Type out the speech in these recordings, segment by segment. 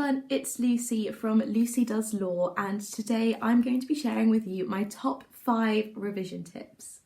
everyone, it's Lucy from Lucy Does Law, and today I'm going to be sharing with you my top 5 revision tips.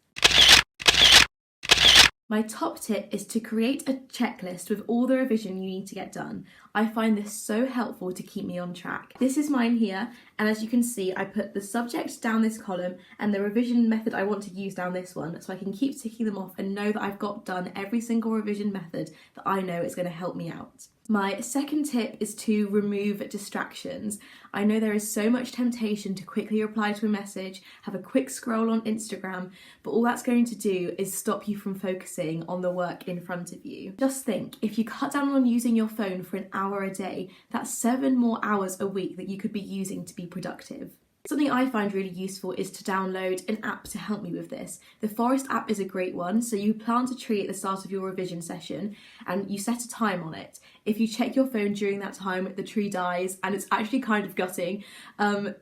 My top tip is to create a checklist with all the revision you need to get done. I find this so helpful to keep me on track. This is mine here, and as you can see, I put the subject down this column and the revision method I want to use down this one, so I can keep ticking them off and know that I've got done every single revision method that I know is going to help me out. My second tip is to remove distractions. I know there is so much temptation to quickly reply to a message, have a quick scroll on Instagram, but all that's going to do is stop you from focusing on the work in front of you. Just think, if you cut down on using your phone for an hour a day, that's 7 more hours a week that you could be using to be productive. Something I find really useful is to download an app to help me with this. The Forest app is a great one, so you plant a tree at the start of your revision session and you set a time on it. If you check your phone during that time, the tree dies, and it's actually kind of gutting.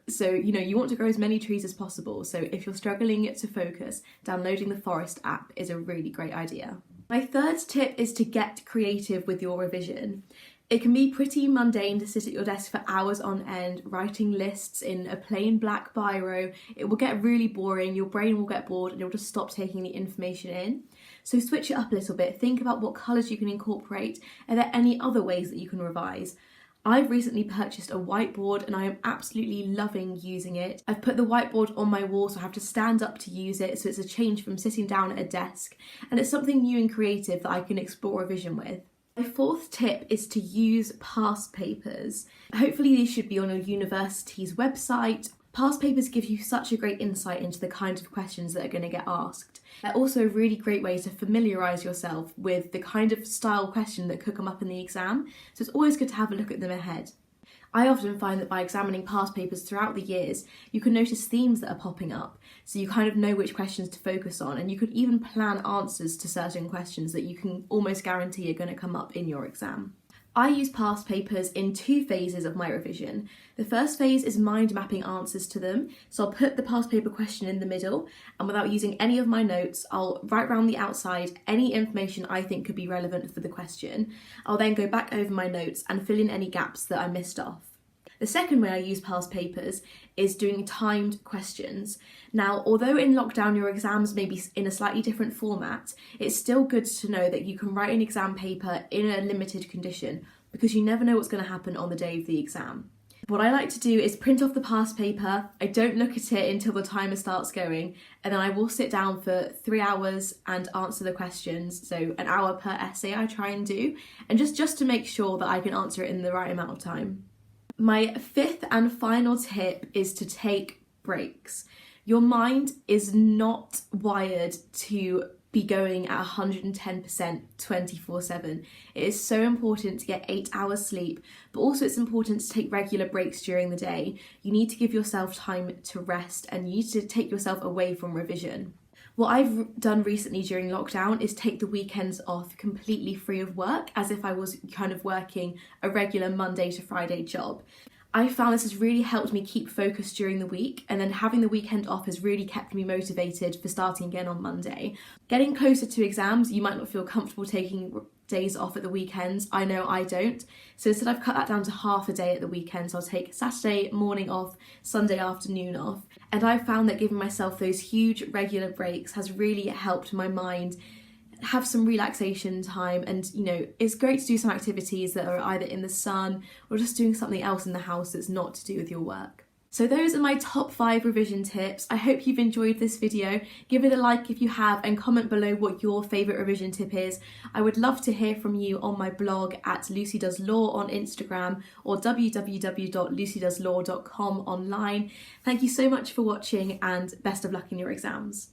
So you want to grow as many trees as possible. So if you're struggling to focus, downloading the Forest app is a really great idea. My third tip is to get creative with your revision. It can be pretty mundane to sit at your desk for hours on end, writing lists in a plain black biro. It will get really boring, your brain will get bored, and you'll just stop taking the information in. So switch it up a little bit, think about what colours you can incorporate. Are there any other ways that you can revise? I've recently purchased a whiteboard and I am absolutely loving using it. I've put the whiteboard on my wall so I have to stand up to use it, so it's a change from sitting down at a desk, and it's something new and creative that I can explore revision with. My fourth tip is to use past papers. Hopefully these should be on your university's website. Past papers give you such a great insight into the kinds of questions that are going to get asked. They're also a really great way to familiarise yourself with the kind of style question that could come up in the exam, so it's always good to have a look at them ahead. I often find that by examining past papers throughout the years, you can notice themes that are popping up, so you kind of know which questions to focus on, and you could even plan answers to certain questions that you can almost guarantee are going to come up in your exam. I use past papers in 2 phases of my revision. The first phase is mind mapping answers to them, so I'll put the past paper question in the middle, and without using any of my notes, I'll write round the outside any information I think could be relevant for the question. I'll then go back over my notes and fill in any gaps that I missed off. The second way I use past papers is doing timed questions. Now, although in lockdown your exams may be in a slightly different format, it's still good to know that you can write an exam paper in a limited condition, because you never know what's going to happen on the day of the exam. What I like to do is print off the past paper, I don't look at it until the timer starts going, and then I will sit down for 3 hours and answer the questions, so an hour per essay I try and do, and just to make sure that I can answer it in the right amount of time. My fifth and final tip is to take breaks. Your mind is not wired to be going at 110% 24/7. It is so important to get 8 hours sleep, but also it's important to take regular breaks during the day. You need to give yourself time to rest, and you need to take yourself away from revision. What I've done recently during lockdown is take the weekends off completely free of work, as if I was kind of working a regular Monday to Friday job. I found this has really helped me keep focused during the week, and then having the weekend off has really kept me motivated for starting again on Monday. Getting closer to exams, you might not feel comfortable taking days off at the weekends. I know I don't. So instead I've cut that down to half a day at the weekend. So I'll take Saturday morning off, Sunday afternoon off. And I found that giving myself those huge regular breaks has really helped my mind have some relaxation time, and it's great to do some activities that are either in the sun or just doing something else in the house that's not to do with your work. So those are my top 5 revision tips. I hope you've enjoyed this video. Give it a like if you have, and comment below what your favourite revision tip is. I would love to hear from you on my blog at Lucy Does Law on Instagram, or www.lucydoeslaw.com online. Thank you so much for watching, and best of luck in your exams.